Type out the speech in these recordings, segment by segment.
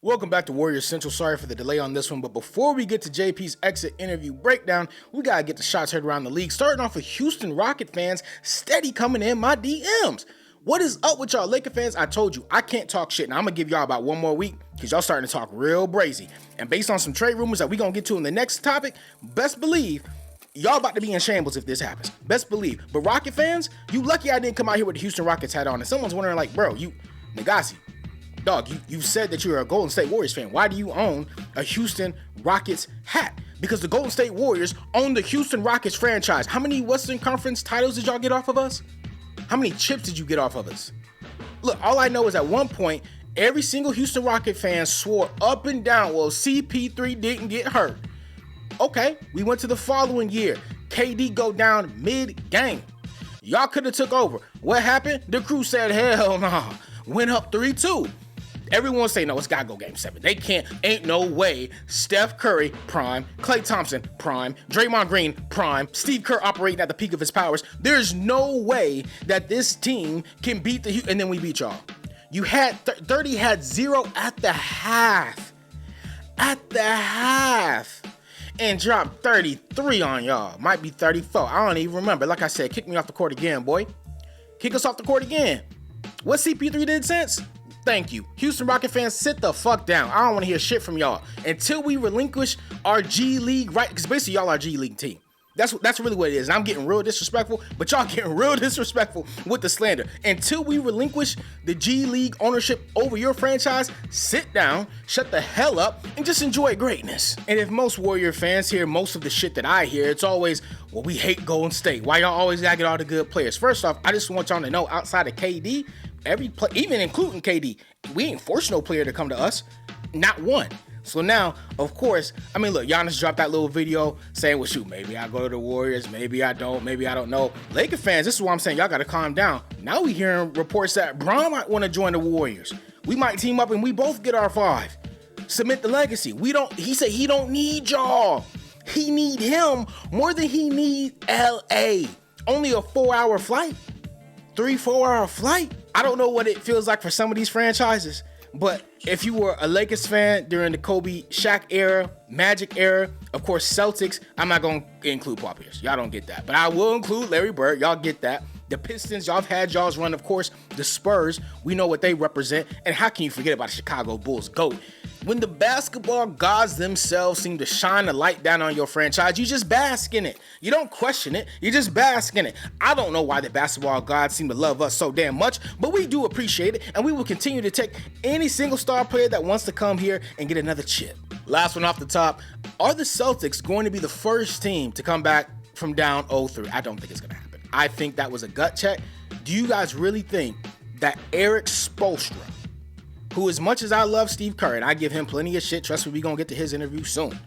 Welcome back to Warriors Central. Sorry for the delay on this one, but before we get to JP's exit interview breakdown, we gotta get the shots heard around the league. Starting off with Houston Rocket fans steady coming in my DMs. What is up with y'all Laker fans? I told you, I can't talk shit. Now I'm gonna give y'all about one more week because y'all starting to talk real brazy. And based on some trade rumors that we gonna get to in the next topic, best believe y'all about to be in shambles if this happens. Best believe. But Rocket fans, you lucky I didn't come out here with the Houston Rockets hat on. And someone's wondering like, bro, Nagasi, dog, you said that you're a Golden State Warriors fan. Why do you own a Houston Rockets hat? Because the Golden State Warriors own the Houston Rockets franchise. How many Western Conference titles did y'all get off of us? How many chips did you get off of us? Look, all I know is at one point, every single Houston Rocket fan swore up and down, well, CP3 didn't get hurt. Okay, we went to the following year. KD go down mid-game. Y'all could have took over. What happened? The crew said, hell nah. Went up 3-2. Everyone say, no, it's gotta go game 7. They can't, ain't no way. Steph Curry, prime. Klay Thompson, prime. Draymond Green, prime. Steve Kerr operating at the peak of his powers. There's no way that this team can beat the Houston, and then we beat y'all. You had, 30 had 0 at the half. At the half. And dropped 33 on y'all. Might be 34. I don't even remember. Like I said, kick me off the court again, boy. Kick us off the court again. What CP3 did since? Thank you. Houston Rocket fans, sit the fuck down. I don't want to hear shit from y'all until we relinquish our G League right, because basically y'all are G League team. That's really what it is. And I'm getting real disrespectful, but y'all getting real disrespectful with the slander. Until we relinquish the G League ownership over your franchise, sit down, shut the hell up, and just enjoy greatness. And if most Warrior fans hear most of the shit that I hear, it's always, well, we hate Golden State. Why y'all always gotta get all the good players? First off, I just want y'all to know, outside of KD, every play, even including KD, we ain't forced no player to come to us. Not one. So now, of course, I mean, look, Giannis dropped that little video saying, well, shoot, maybe I go to the Warriors, maybe I don't know. Laker fans, this is what I'm saying, y'all got to calm down. Now we hearing reports that Bron might want to join the Warriors. We might team up and we both get our 5. Submit the legacy. He said he don't need y'all. He need him more than he need LA. Only a 4-hour flight. 3-4-hour flight. I don't know what it feels like for some of these franchises. But if you were a Lakers fan during the Kobe, Shaq era, Magic era, of course, Celtics, I'm not going to include Paul Pierce. Y'all don't get that. But I will include Larry Bird. Y'all get that. The Pistons, y'all have had y'all's run. Of course, the Spurs, we know what they represent. And how can you forget about the Chicago Bulls GOAT? When the basketball gods themselves seem to shine a light down on your franchise, you just bask in it. You don't question it. You just bask in it. I don't know why the basketball gods seem to love us so damn much, but we do appreciate it, and we will continue to take any single star player that wants to come here and get another chip. Last one off the top, are the Celtics going to be the first team to come back from down 0-3? I don't think it's going to happen. I think that was a gut check. Do you guys really think that Eric Spoelstra, who, as much as I love Steve Kerr, and I give him plenty of shit, trust me, we gonna get to his interview soon.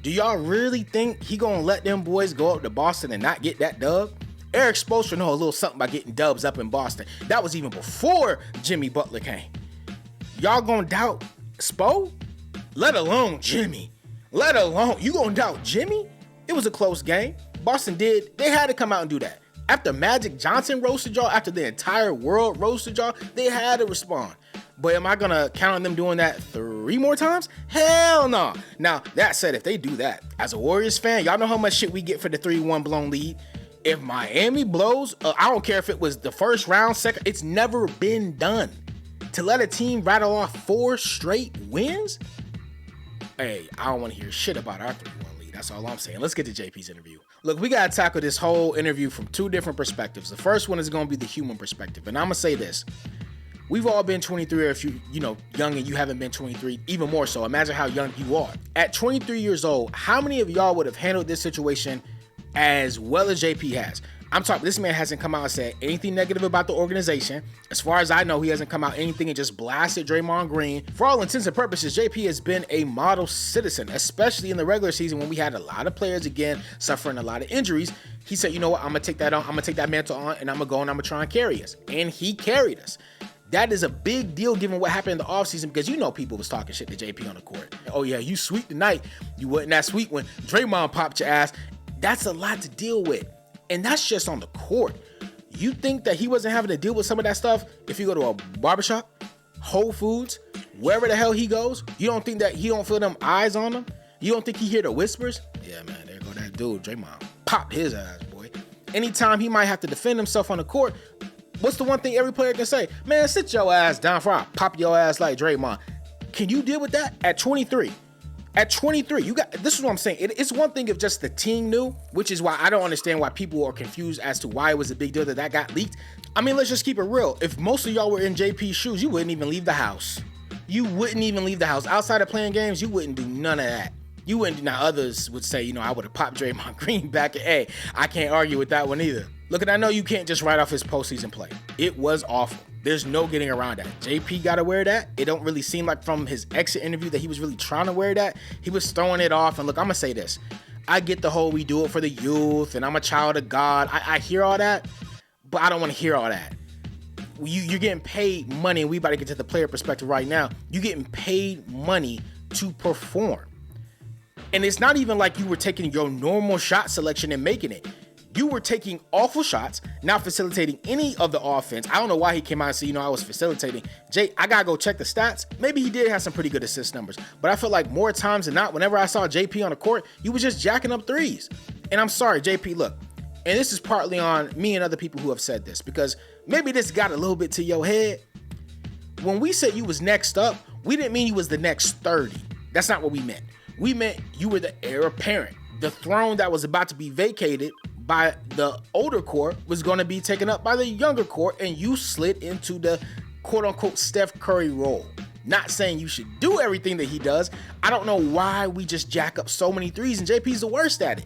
Do y'all really think he gonna let them boys go up to Boston and not get that dub? Eric Spoelstra know a little something about getting dubs up in Boston. That was even before Jimmy Butler came. Y'all gonna doubt Spo? Let alone Jimmy. Let alone, you gonna doubt Jimmy? It was a close game. Boston they had to come out and do that. After Magic Johnson roasted y'all, after the entire world roasted y'all, they had to respond. But am I going to count on them doing that 3 more times? Hell no. Now, that said, if they do that, as a Warriors fan, y'all know how much shit we get for the 3-1 blown lead. If Miami blows, I don't care if it was the first round, second, it's never been done. To let a team rattle off 4 straight wins? Hey, I don't want to hear shit about our 3-1 lead. That's all I'm saying. Let's get to JP's interview. Look, we got to tackle this whole interview from 2 different perspectives. The first one is going to be the human perspective. And I'm going to say this. We've all been 23, or if you young and you haven't been 23, even more so. Imagine how young you are. At 23 years old, how many of y'all would have handled this situation as well as JP has? I'm talking, this man hasn't come out and said anything negative about the organization. As far as I know, he hasn't come out anything and just blasted Draymond Green. For all intents and purposes, JP has been a model citizen, especially in the regular season when we had a lot of players, again, suffering a lot of injuries. He said, you know what, I'm going to take that on. I'm going to take that mantle on, and I'm going to go and I'm going to try and carry us. And he carried us. That is a big deal given what happened in the offseason, because people was talking shit to JP on the court. Oh yeah, you sweet tonight. You wasn't that sweet when Draymond popped your ass. That's a lot to deal with. And that's just on the court. You think that he wasn't having to deal with some of that stuff if you go to a barbershop, Whole Foods, wherever the hell he goes, you don't think that he don't feel them eyes on him? You don't think he hear the whispers? Yeah, man, there go that dude, Draymond. Pop his ass, boy. Anytime he might have to defend himself on the court, what's the one thing every player can say? Man, sit your ass down for I pop your ass like Draymond. Can you deal with that at 23? At 23, this is what I'm saying. It's one thing if just the team knew, which is why I don't understand why people are confused as to why it was a big deal that got leaked. I mean, let's just keep it real. If most of y'all were in JP's shoes, you wouldn't even leave the house. You wouldn't even leave the house. Outside of playing games, you wouldn't do none of that. You wouldn't. Now, others would say, I would have popped Draymond Green back. Hey, I can't argue with that one either. Look, and I know you can't just write off his postseason play. It was awful. There's no getting around that. JP got to wear that. It don't really seem like from his exit interview that he was really trying to wear that. He was throwing it off. And look, I'm going to say this. I get the whole we do it for the youth and I'm a child of God. I hear all that, but I don't want to hear all that. You're getting paid money, and we about to get to the player perspective right now. You're getting paid money to perform. And it's not even like you were taking your normal shot selection and making it. You were taking awful shots, not facilitating any of the offense. I don't know why he came out and said, I was facilitating. Jay, I got to go check the stats. Maybe he did have some pretty good assist numbers, but I feel like more times than not, whenever I saw JP on the court, he was just jacking up threes. And I'm sorry, JP, look, and this is partly on me and other people who have said this, because maybe this got a little bit to your head. When we said you was next up, we didn't mean you was the next 30. That's not what we meant. We meant you were the heir apparent. The throne that was about to be vacated by the older core was going to be taken up by the younger core, and you slid into the quote-unquote Steph Curry role. Not saying you should do everything that he does. I don't know why we just jack up so many threes, and JP's the worst at it.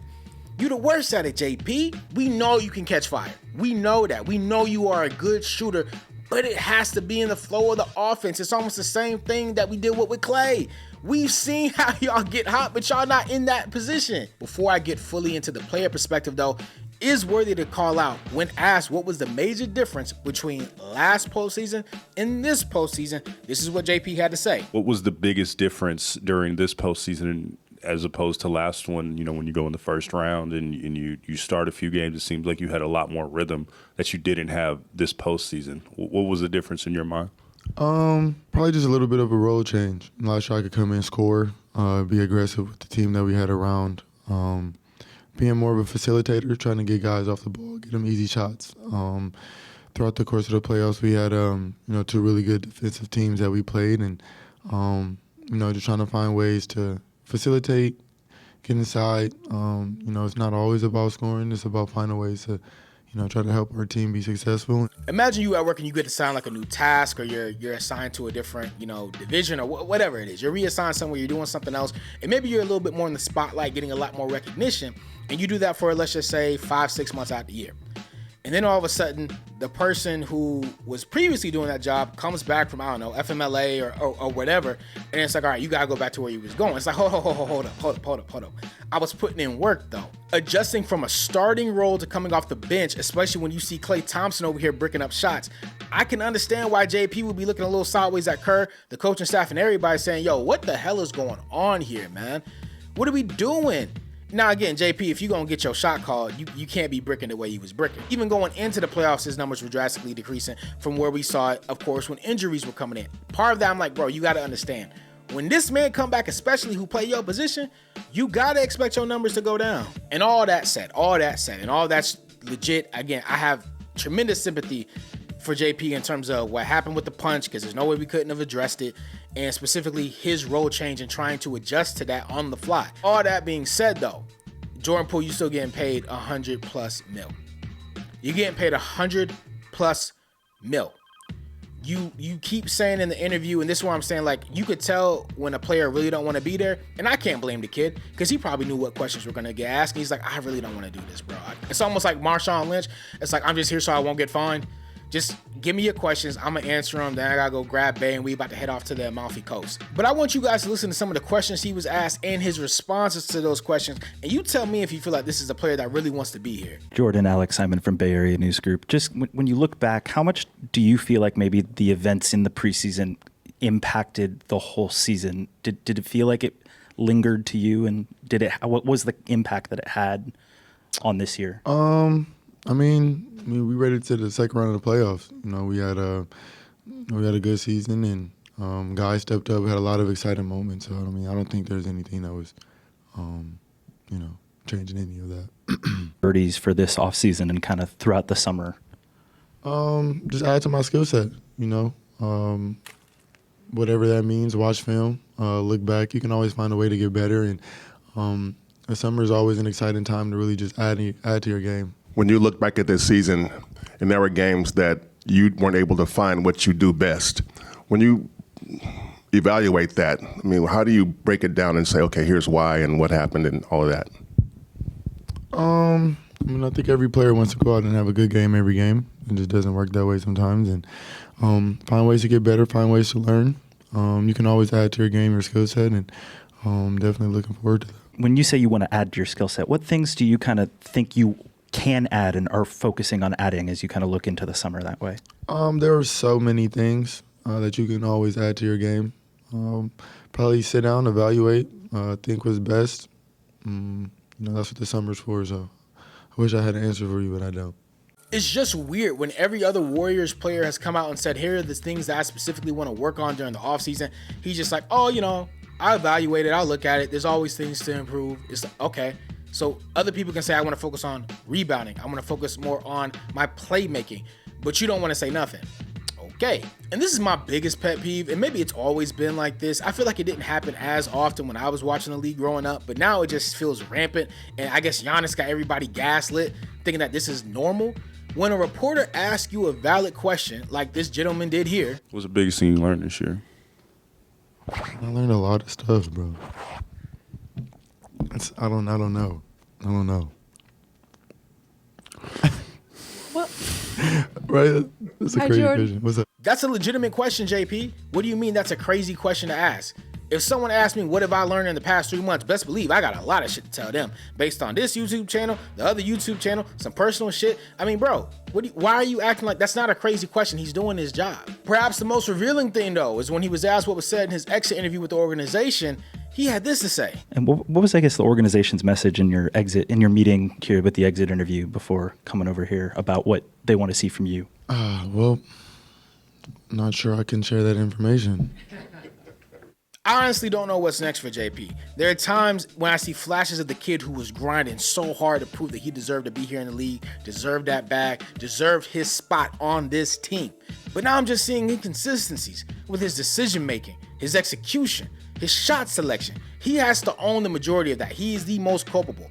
You the worst at it, JP. We know you can catch fire. We know that. We know you are a good shooter, but it has to be in the flow of the offense. It's almost the same thing that we did with Clay. We've seen how y'all get hot, but y'all not in that position. Before I get fully into the player perspective, though, is worthy to call out when asked what was the major difference between last postseason and this postseason. This is what JP had to say. What was the biggest difference during this postseason as opposed to last one? When you go in the first round and you start a few games, it seems like you had a lot more rhythm that you didn't have this postseason. What was the difference in your mind? Probably just a little bit of a role change. Last year I could come in, score, be aggressive with the team that we had around. Being more of a facilitator, trying to get guys off the ball, get them easy shots. Throughout the course of the playoffs, we had two really good defensive teams that we played, and just trying to find ways to facilitate, get inside. It's not always about scoring; it's about finding ways to try to help our team be successful. Imagine you at work and you get to sign like a new task, or you're assigned to a different, division or whatever it is. You're reassigned somewhere, you're doing something else, and maybe you're a little bit more in the spotlight, getting a lot more recognition, and you do that for, let's just say, 5-6 months out the year. And then all of a sudden, the person who was previously doing that job comes back from, FMLA or whatever, and it's like, all right, you gotta go back to where you was going. It's like, hold up. I was putting in work, though. Adjusting from a starting role to coming off the bench, especially when you see Klay Thompson over here bricking up shots, I can understand why JP would be looking a little sideways at Kerr, the coaching staff, and everybody saying, yo, what the hell is going on here, man? What are we doing? Now, again, JP, if you're going to get your shot called, you can't be bricking the way he was bricking. Even going into the playoffs, his numbers were drastically decreasing from where we saw it, of course, when injuries were coming in. Part of that, I'm like, bro, you got to understand. When this man come back, especially who play your position, you got to expect your numbers to go down. And all that said, and all that's legit, again, I have tremendous sympathy for JP in terms of what happened with the punch, because there's no way we couldn't have addressed it, and specifically his role change and trying to adjust to that on the fly. All that being said, though, Jordan Poole, you still getting paid $100+ mil. You're getting paid $100+ mil. You keep saying in the interview, and this is where I'm saying, like, you could tell when a player really don't want to be there, and I can't blame the kid, because he probably knew what questions were going to get asked, and he's like, I really don't want to do this, bro. It's almost like Marshawn Lynch. It's like, I'm just here so I won't get fined. Just give me your questions. I'm going to answer them. Then I got to go grab Bay, and we about to head off to the Amalfi Coast. But I want you guys to listen to some of the questions he was asked and his responses to those questions. And you tell me if you feel like this is a player that really wants to be here. Jordan, Alex Simon from Bay Area News Group. Just when you look back, how much do you feel like maybe the events in the preseason impacted the whole season? Did it feel like it lingered to you? And what was the impact that it had on this year? We made it to the second round of the playoffs. We had a good season, and Guys stepped up, had a lot of exciting moments. So, I mean, I don't think there's anything that was, changing any of that. Birdies for this offseason and kind of throughout the summer? Just add to my skill set, whatever that means. Watch film, look back. You can always find a way to get better. And the summer is always an exciting time to really just add to your game. When you look back at this season, and there were games that you weren't able to find what you do best, when you evaluate that, I mean, how do you break it down and say, okay, here's why and what happened and all of that? I think every player wants to go out and have a good game every game. It just doesn't work that way sometimes. And find ways to get better, find ways to learn. You can always add to your game, your skill set, and definitely looking forward to that. When you say you want to add to your skill set, what things do you kind of think you can add and are focusing on adding as you kind of look into the summer that way? There are so many things that you can always add to your game. Probably sit down, evaluate, think what's best. That's what the summer's for. So I wish I had an answer for you, but I don't. It's just weird when every other Warriors player has come out and said, here are the things that I specifically want to work on during the offseason. He's just like, I evaluate it, I'll look at it. There's always things to improve. It's like, okay. So other people can say, I want to focus on rebounding. I want to focus more on my playmaking, but you don't want to say nothing. Okay. And this is my biggest pet peeve, and maybe it's always been like this. I feel like it didn't happen as often when I was watching the league growing up, but now it just feels rampant. And I guess Giannis got everybody gaslit, thinking that this is normal. When a reporter asks you a valid question, like this gentleman did here. What's the biggest thing you learned this year? I learned a lot of stuff, bro. I don't know. What? Right? That's a Hi, crazy Jordan. question. What's up? That's a legitimate question, JP. What do you mean that's a crazy question to ask? If someone asked me, what have I learned in the past 3 months? Best believe I got a lot of shit to tell them based on this YouTube channel, the other YouTube channel, some personal shit. I mean, bro, why are you acting like that's not a crazy question? He's doing his job. Perhaps the most revealing thing, though, is when he was asked what was said in his exit interview with the organization, he had this to say. And what was, I guess, the organization's message in your meeting here with the exit interview before coming over here about what they want to see from you? Well, not sure I can share that information. I honestly don't know what's next for JP. There are times when I see flashes of the kid who was grinding so hard to prove that he deserved to be here in the league, deserved that bag, deserved his spot on this team. But now I'm just seeing inconsistencies with his decision making, his execution, his shot selection. He has to own the majority of that. He is the most culpable.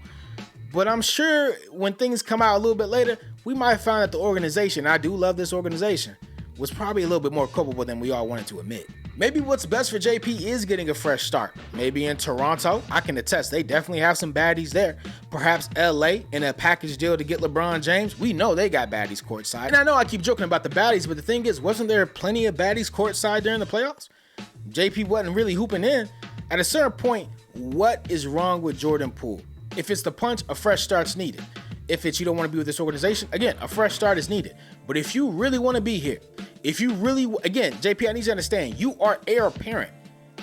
But I'm sure when things come out a little bit later, we might find that the organization, I do love this organization, was probably a little bit more culpable than we all wanted to admit. Maybe what's best for JP is getting a fresh start. Maybe in Toronto, I can attest, they definitely have some baddies there. Perhaps LA in a package deal to get LeBron James. We know they got baddies courtside. And I know I keep joking about the baddies, but the thing is, wasn't there plenty of baddies courtside during the playoffs? JP wasn't really hooping in. At a certain point, what is wrong with Jordan Poole? If it's the punch, a fresh start's needed. If it's you don't want to be with this organization, again, a fresh start is needed. But if you really want to be here, if you really, again, JP, I need you to understand, you are heir apparent.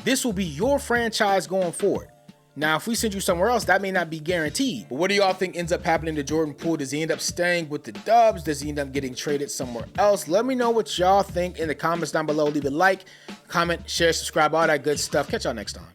This will be your franchise going forward. Now, if we send you somewhere else, that may not be guaranteed. But what do y'all think ends up happening to Jordan Poole? Does he end up staying with the Dubs? Does he end up getting traded somewhere else? Let me know what y'all think in the comments down below. Leave a like, comment, share, subscribe, all that good stuff. Catch y'all next time.